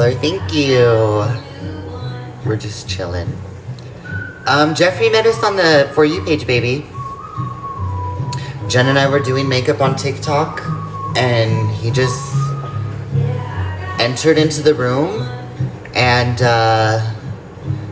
Thank you. We're just chilling. Jeffree met us on the For You page, baby. Jen and I were doing makeup on TikTok, and he just entered into the room, and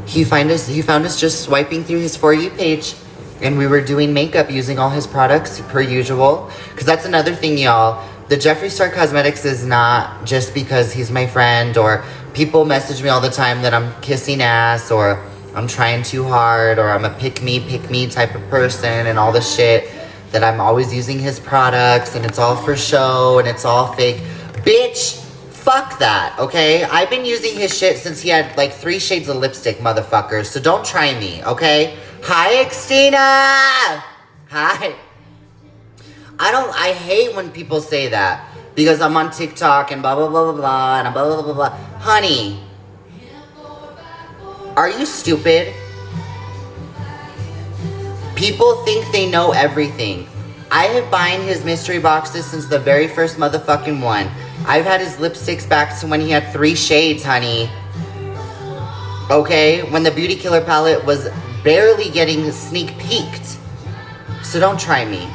he found us just swiping through his For You page, and we were doing makeup using all his products per usual. Because that's another thing, y'all. The Jeffree Star Cosmetics is not just because he's my friend, or people message me all the time that I'm kissing ass, or I'm trying too hard, or I'm a pick me type of person, and all the shit, that I'm always using his products, and it's all for show, and it's all fake. Bitch, fuck that, okay? I've been using his shit since he had like 3 shades of lipstick, motherfuckers, so don't try me, okay? Hi, Xtina! Hi. I hate when people say that, because I'm on TikTok and blah, blah, blah, blah, blah, and blah, blah, blah, blah. Honey, are you stupid? People think they know everything. I have buying his mystery boxes since the very first motherfucking one. I've had his lipsticks back to when he had 3 shades, honey. Okay? When the Beauty Killer palette was barely getting sneak peeked. So don't try me.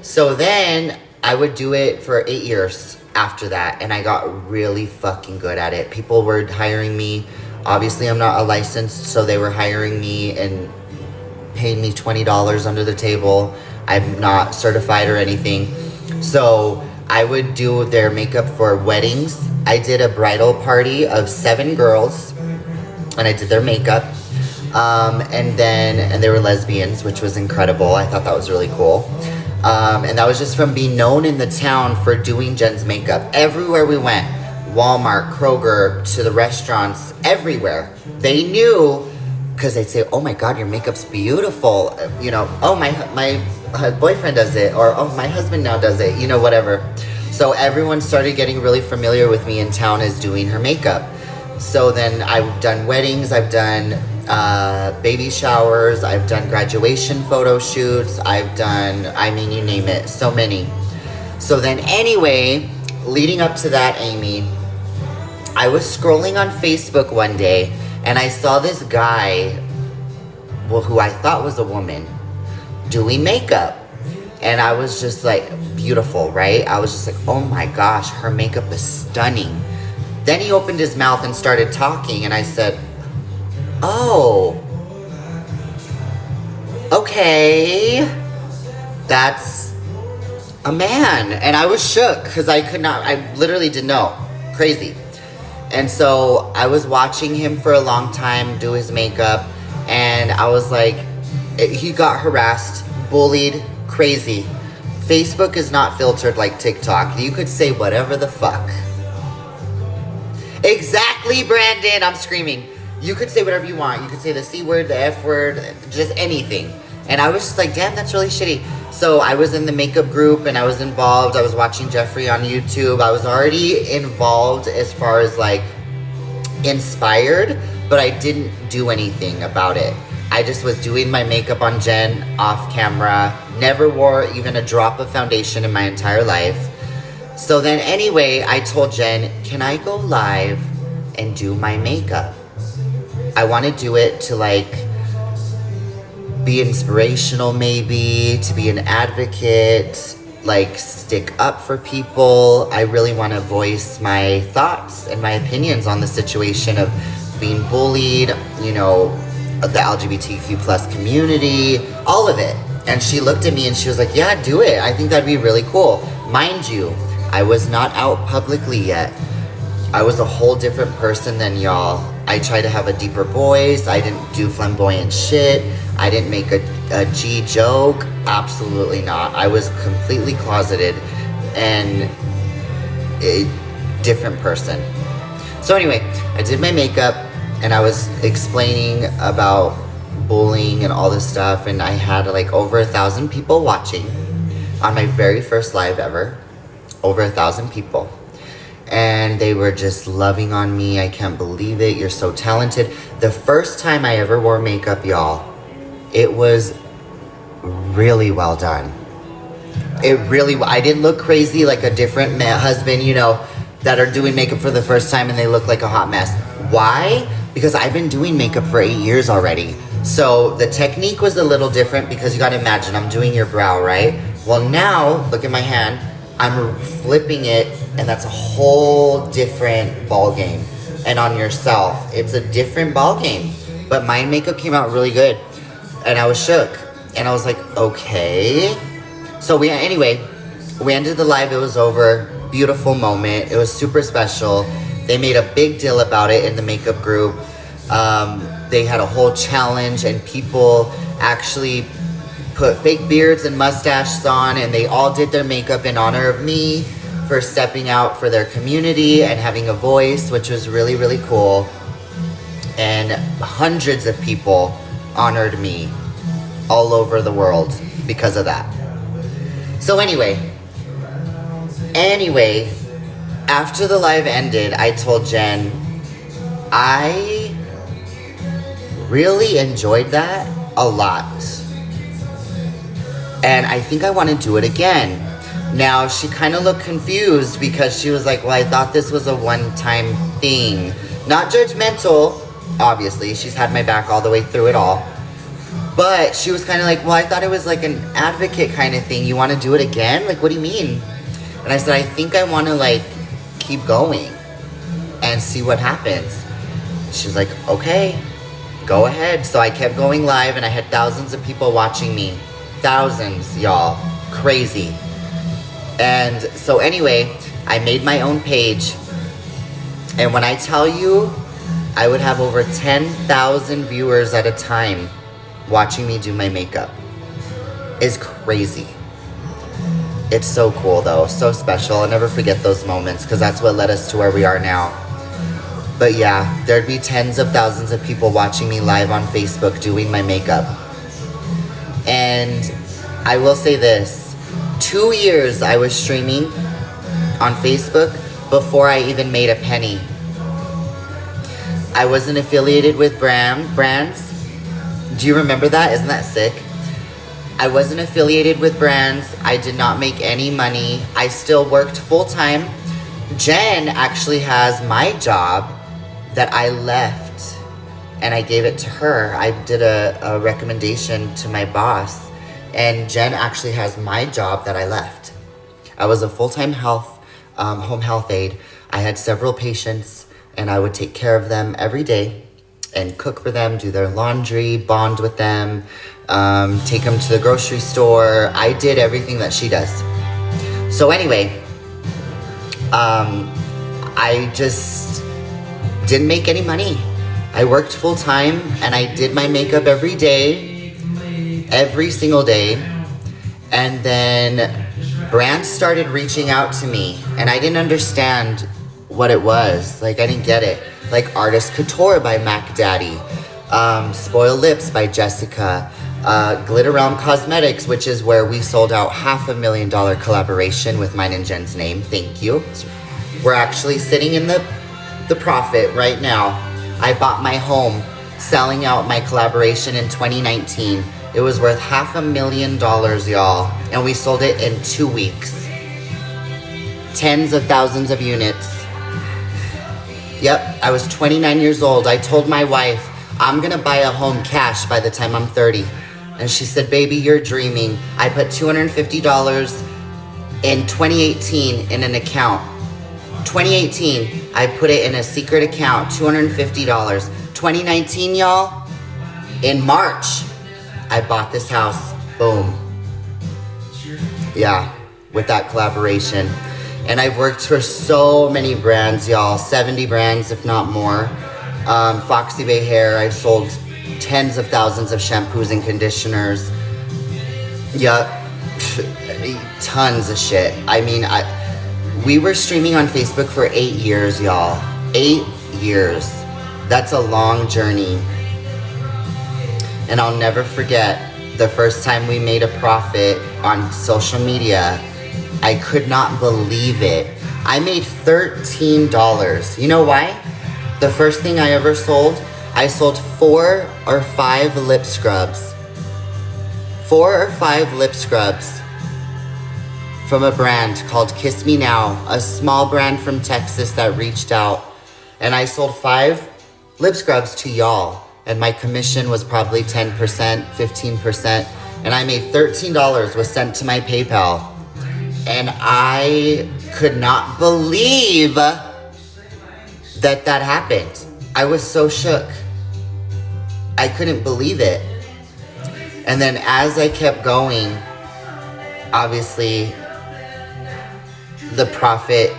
So then I would do it for 8 years after that, and I got really fucking good at it. People were hiring me. Obviously, I'm not a licensed, so they were hiring me and paying me $20 under the table. I'm not certified or anything. So I would do their makeup for weddings. I did a bridal party of 7 girls, and I did their makeup. And they were lesbians, which was incredible. I thought that was really cool. And that was just from being known in the town for doing Jen's makeup. Everywhere we went, Walmart, Kroger, to the restaurants, everywhere. They knew, because they'd say, oh my God, your makeup's beautiful. You know, oh, my boyfriend does it, or oh, my husband now does it, you know, whatever. So everyone started getting really familiar with me in town as doing her makeup. So then I've done weddings, I've done baby showers, I've done graduation photo shoots, I've done, I mean, you name it, so many. So then anyway, leading up to that, Amy, I was scrolling on Facebook one day, and I saw this guy, well, who I thought was a woman, doing makeup. And I was just like, beautiful, right? I was just like, oh my gosh, her makeup is stunning. Then he opened his mouth and started talking, and I said, oh, okay, that's a man. And I was shook, because I literally didn't know. Crazy. And so I was watching him for a long time do his makeup, and I was like, he got harassed, bullied, crazy. Facebook is not filtered like TikTok. You could say whatever the fuck. Exactly, Brandon, I'm screaming. You could say whatever you want. You could say the C word, the F word, just anything. And I was just like, damn, that's really shitty. So I was in the makeup group, and I was involved. I was watching Jeffree on YouTube. I was already involved as far as like inspired, but I didn't do anything about it. I just was doing my makeup on Jen off camera. Never wore even a drop of foundation in my entire life. So then anyway, I told Jen, can I go live and do my makeup? I want to do it to like be inspirational, maybe, to be an advocate, like stick up for people. I really want to voice my thoughts and my opinions on the situation of being bullied, you know, the LGBTQ plus community, all of it. And she looked at me and she was like, yeah, do it. I think that'd be really cool. Mind you, I was not out publicly yet. I was a whole different person than y'all. I tried to have a deeper voice. I didn't do flamboyant shit. I didn't make a G joke. Absolutely not. I was completely closeted and a different person. So anyway, I did my makeup, and I was explaining about bullying and all this stuff, and I had like over 1,000 people watching on my very first live ever. Over 1,000 people. And they were just loving on me. I can't believe it. You're so talented. The first time I ever wore makeup, y'all, it was really well done. I didn't look crazy like a different husband, you know, that are doing makeup for the first time and they look like a hot mess. Why? Because I've been doing makeup for 8 years already. So the technique was a little different because you gotta imagine, I'm doing your brow, right? Well now, look at my hand, I'm flipping it, and that's a whole different ball game. And on yourself, it's a different ball game. But my makeup came out really good. And I was shook. And I was like, okay. So anyway, we ended the live, it was over. Beautiful moment, it was super special. They made a big deal about it in the makeup group. They had a whole challenge and people actually put fake beards and mustaches on, and they all did their makeup in honor of me for stepping out for their community and having a voice, which was really, really cool. And hundreds of people honored me all over the world because of that. So anyway, after the live ended, I told Jen, I really enjoyed that a lot. And I think I want to do it again. Now, she kind of looked confused because she was like, well, I thought this was a one-time thing. Not judgmental, obviously. She's had my back all the way through it all. But she was kind of like, well, I thought it was like an advocate kind of thing. You want to do it again? Like, what do you mean? And I said, I think I want to, like, keep going and see what happens. She was like, okay, go ahead. So I kept going live, and I had thousands of people watching me. Thousands, y'all. Crazy. And so anyway, I made my own page. And when I tell you, I would have over 10,000 viewers at a time watching me do my makeup. It's crazy. It's so cool though, so special. I'll never forget those moments because that's what led us to where we are now. But yeah, there'd be tens of thousands of people watching me live on Facebook doing my makeup. And I will say this, 2 years I was streaming on Facebook before I even made a penny. I wasn't affiliated with brands. Do you remember that? Isn't that sick? I wasn't affiliated with brands. I did not make any money. I still worked full-time. Jen actually has my job that I left and I gave it to her. I did a recommendation to my boss, and Jen actually has my job that I left. I was a full-time home health aide. I had several patients and I would take care of them every day and cook for them, do their laundry, bond with them, take them to the grocery store. I did everything that she does. So anyway, I just didn't make any money. I worked full time and I did my makeup every day, every single day. And then brands started reaching out to me and I didn't understand what it was. Like, I didn't get it. Like Artist Couture by Mac Daddy, Spoil Lips by Jessica, Glitter Realm Cosmetics, which is where we sold out $500,000 collaboration with mine and Jen's name. Thank you. We're actually sitting in the profit right now. I bought my home selling out my collaboration in 2019. It was worth $500,000, y'all, and we sold it in 2 weeks. Tens of thousands of units. Yep, I was 29 years old. I told my wife, I'm gonna buy a home cash by the time I'm 30. And she said, baby, you're dreaming. I put $250 in 2018 in an account. 2018, I put it in a secret account, $250. 2019, y'all, in March, I bought this house. Boom. Yeah, with that collaboration. And I've worked for so many brands, y'all. 70 brands, if not more. Foxy Bay Hair, I've sold tens of thousands of shampoos and conditioners. Yeah, tons of shit. I mean, we were streaming on Facebook for 8 years, y'all. 8 years. That's a long journey. And I'll never forget the first time we made a profit on social media. I could not believe it. I made $13. You know why? The first thing I ever sold, I sold 4 or 5 lip scrubs. 4 or 5 lip scrubs from a brand called Kiss Me Now, a small brand from Texas that reached out. And I sold 5 lip scrubs to y'all. And my commission was probably 10%, 15%. And I made $13 was sent to my PayPal. And I could not believe that happened. I was so shook. I couldn't believe it. And then as I kept going, obviously the profit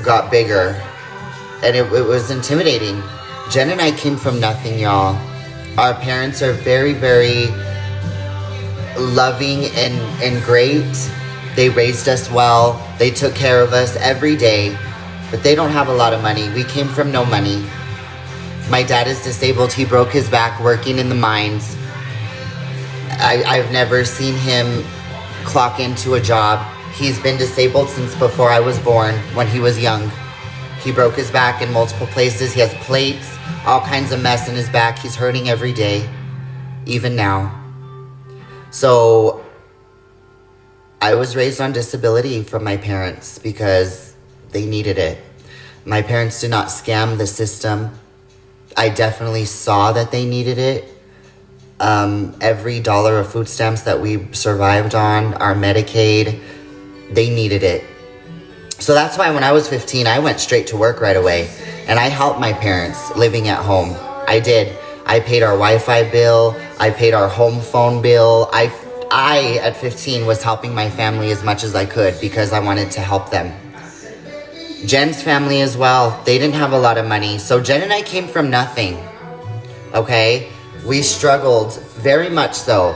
got bigger. And it was intimidating. Jen and I came from nothing, y'all. Our parents are very, very loving and great. They raised us well. They took care of us every day. But they don't have a lot of money. We came from no money. My dad is disabled. He broke his back working in the mines. I've never seen him clock into a job. He's been disabled since before I was born, when he was young. He broke his back in multiple places. He has plates, all kinds of mess in his back. He's hurting every day, even now. So I was raised on disability from my parents because they needed it. My parents did not scam the system. I definitely saw that they needed it. Every dollar of food stamps that we survived on, our Medicaid, they needed it. So that's why when I was 15, I went straight to work right away. And I helped my parents living at home. I did. I paid our Wi-Fi bill. I paid our home phone bill. I, at 15, was helping my family as much as I could because I wanted to help them. Jen's family as well, they didn't have a lot of money. So Jen and I came from nothing, okay? We struggled, very much so.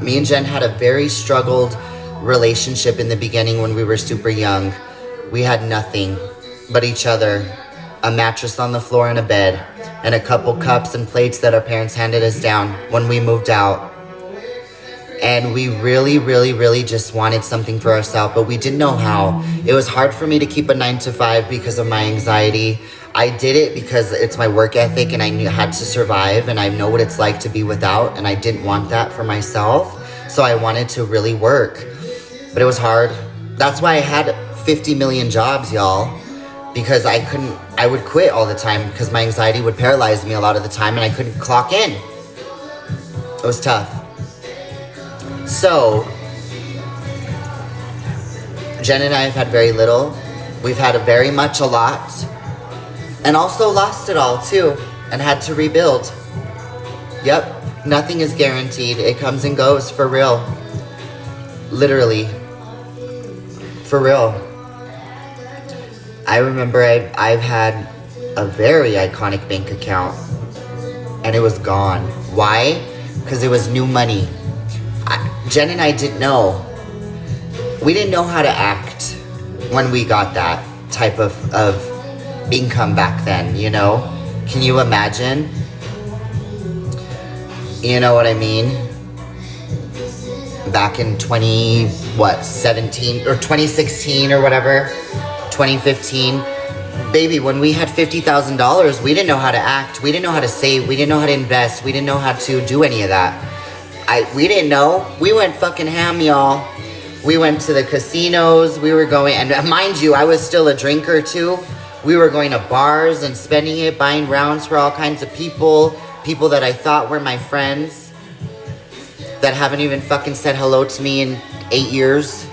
Me and Jen had a very struggled relationship in the beginning when we were super young. We had nothing but each other, a mattress on the floor and a bed, and a couple cups and plates that our parents handed us down when we moved out. And we really, really, really just wanted something for ourselves, but we didn't know how. It was hard for me to keep a 9-to-5 because of my anxiety. I did it because it's my work ethic and I had to survive, and I know what it's like to be without, and I didn't want that for myself. So I wanted to really work, but it was hard. That's why I had 50 million jobs, y'all, because I would quit all the time because my anxiety would paralyze me a lot of the time and I couldn't clock in. It was tough. So, Jen and I have had very little. We've had very much a lot. And also lost it all too. And had to rebuild. Yep. Nothing is guaranteed. It comes and goes for real. Literally. For real. I remember I've had a very iconic bank account. And it was gone. Why? Because it was new money. Jen and I didn't know. We didn't know how to act when we got that type of income back then, you know? Can you imagine? You know what I mean? Back in 17 or 2016 or whatever, 2015. Baby, when we had $50,000, we didn't know how to act. We didn't know how to save. We didn't know how to invest. We didn't know how to do any of that. We didn't know. We went fucking ham, y'all. We went to the casinos. We were going, and mind you, I was still a drinker too. We were going to bars and spending it, buying rounds for all kinds of people that I thought were my friends, that haven't even fucking said hello to me in 8 years,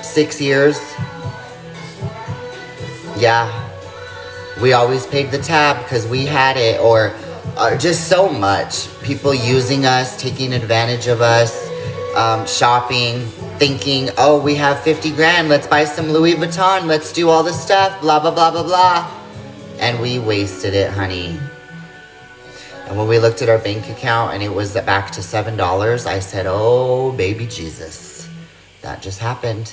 6 years. Yeah, we always paid the tab because we had it, or just so much. People using us, taking advantage of us, shopping, thinking, oh, we have 50 grand, let's buy some Louis Vuitton, let's do all this stuff, blah, blah, blah, blah, blah. And we wasted it, honey. And when we looked at our bank account and it was back to $7, I said, oh, baby Jesus, that just happened.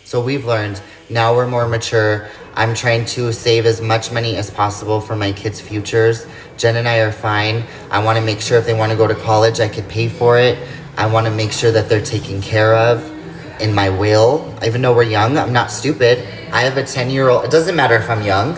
So we've learned. Now we're more mature. I'm trying to save as much money as possible for my kids' futures. Jen and I are fine. I want to make sure if they want to go to college, I could pay for it. I want to make sure that they're taken care of in my will. Even though we're young, I'm not stupid. I have a 10-year-old. It doesn't matter if I'm young.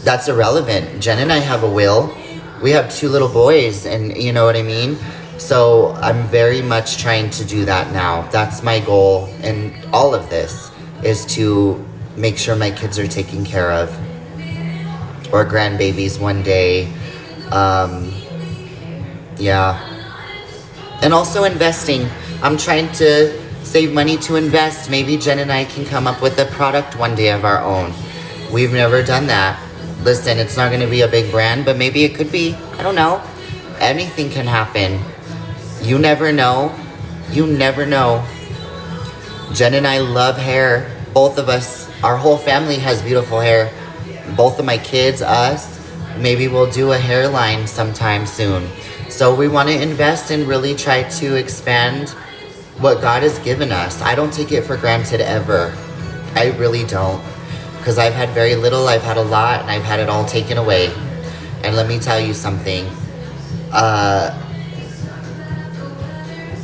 That's irrelevant. Jen and I have a will. We have 2 little boys, and you know what I mean? So I'm very much trying to do that now. That's my goal in all of this, is to make sure my kids are taken care of, or grandbabies one day. Yeah. And also investing. I'm trying to save money to invest. Maybe Jen and I can come up with a product one day of our own. We've never done that. Listen, it's not going to be a big brand, but maybe it could be. I don't know. Anything can happen. You never know. You never know. Jen and I love hair. Both of us, our whole family has beautiful hair. Both of my kids, us. Maybe we'll do a hairline sometime soon. So we want to invest and really try to expand what God has given us. I don't take it for granted ever. I really don't. Because I've had very little, I've had a lot, and I've had it all taken away. And let me tell you something.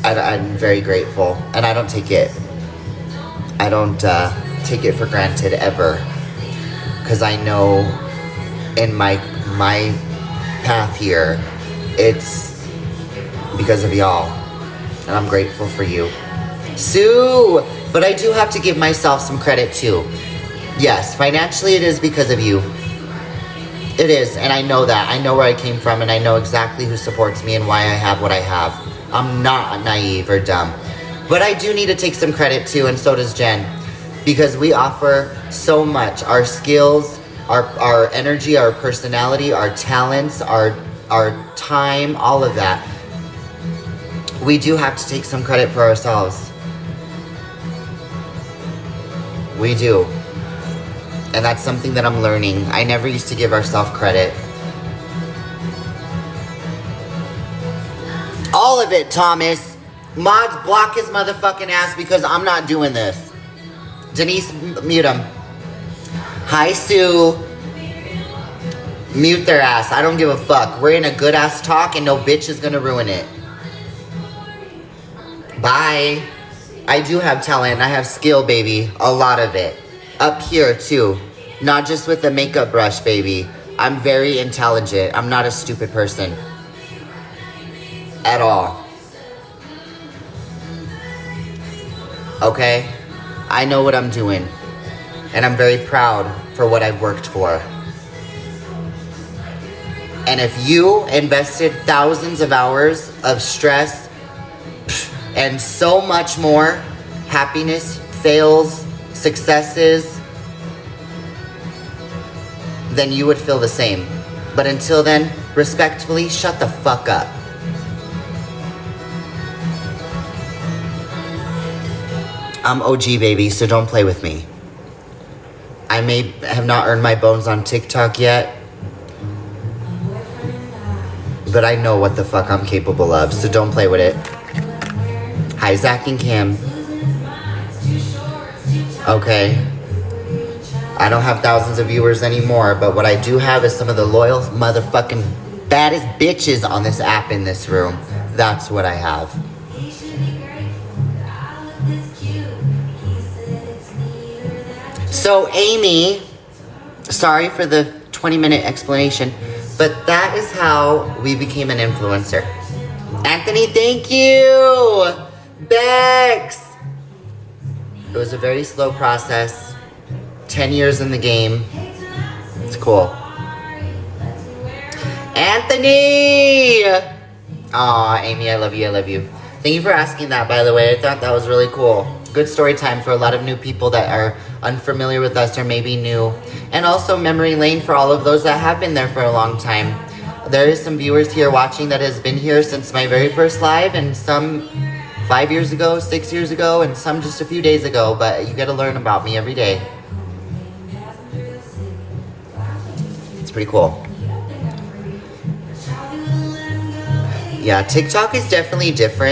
I'm very grateful. And I don't take it. I don't take it for granted ever. Because I know in my path here, it's because of y'all. And I'm grateful for you. Sue! But I do have to give myself some credit too. Yes, financially it is because of you. It is, and I know that. I know where I came from, and I know exactly who supports me and why I have what I have. I'm not naive or dumb. But I do need to take some credit too, and so does Jen. Because we offer so much. Our skills, our energy, our personality, our talents, our time, all of that. We do have to take some credit for ourselves. We do. And that's something that I'm learning. I never used to give ourselves credit. All of it, Thomas. Mods, block his motherfucking ass because I'm not doing this. Denise, mute him. Hi, Sue. Mute their ass. I don't give a fuck. We're in a good ass talk and no bitch is gonna ruin it. Bye. I do have talent. I have skill, baby. A lot of it. Up here, too. Not just with the makeup brush, baby. I'm very intelligent. I'm not a stupid person. At all. Okay? I know what I'm doing. And I'm very proud for what I've worked for. And if you invested thousands of hours of stress and so much more, happiness, fails, successes, then you would feel the same. But until then, respectfully, shut the fuck up. I'm OG, baby, so don't play with me. I may have not earned my bones on TikTok yet, but I know what the fuck I'm capable of, so don't play with it. Hi, Zach and Kim. Okay. I don't have thousands of viewers anymore, but what I do have is some of the loyal motherfucking baddest bitches on this app in this room. That's what I have. So, Amy, sorry for the 20-minute explanation, but that is how we became an influencer. Anthony, thank you! Bex! It was a very slow process. 10 years in the game. It's cool. Anthony! Aw, Amy, I love you, I love you. Thank you for asking that, by the way. I thought that was really cool. Good story time for a lot of new people that are unfamiliar with us or maybe new. And also memory lane for all of those that have been there for a long time. There is some viewers here watching that has been here since my very first live, and some 5 years ago, 6 years ago, and some just a few days ago, but you get to learn about me every day. It's pretty cool. Yeah, TikTok is definitely different.